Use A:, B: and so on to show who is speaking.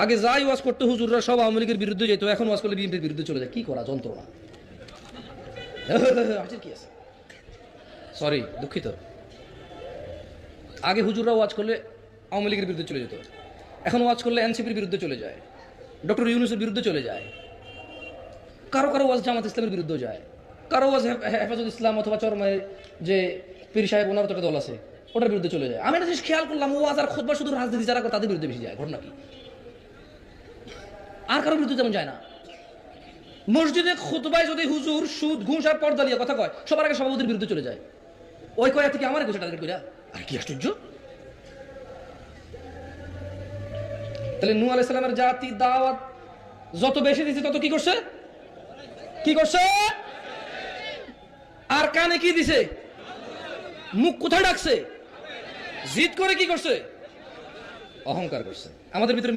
A: আগে যাই ওয়াজ করতে হুজুররা সব আওয়ামী লীগের বিরুদ্ধে যেত, এখন ওয়াজ করলে বিএনপির বিরুদ্ধে চলে যায়। কি করা যন্ত্রণা। কি আছে, সরি দুঃখিত। আগে হুজুররা ওয়াজ করলে আওয়ামী লীগের বিরুদ্ধে চলে যেত, এখন ওয়াজ করলে এনসিপির বিরুদ্ধে চলে যায়, ডক্টর ইউনূসের বিরুদ্ধে চলে যায়, কারো কারো ওয়াজ জামাত ইসলামের বিরুদ্ধে যায়, কারো ওয়াজ হেফাজত ইসলাম অথবা চরমায় যে পীর সাহেব ওনার তো একটা দল আছে ওটার বিরুদ্ধে চলে যায়। আমি একটা জিনিস খেয়াল করলাম, ওয়াজ আর খুতবা শুধু রাজনীতি যারা করে তাদের বিরুদ্ধে বেশি যায়। ঘটনা কি? আর কারোর বিরুদ্ধে তেমন যায় না। মসজিদে খুতবায় যদি হুজুর সুদ ঘুষ আর পর্দা নিয়ে কথা কয়, সবার আগে সভাপতির বিরুদ্ধে চলে যায়। ওই কয়া থেকে আমার গোছা টার্গেট কইরা, আর কি আশ্চর্য। তাহলে নূহ আলাইহিস সালামের জাতি দাওয়াত যত বেশি দিছে তত কি করছে? কি করছে? আর কানে কি দিছে? মুখ কোথায় ডাকছে? জিদ করে কি করছে? অহংকার করছে। আমাদের ভিতরে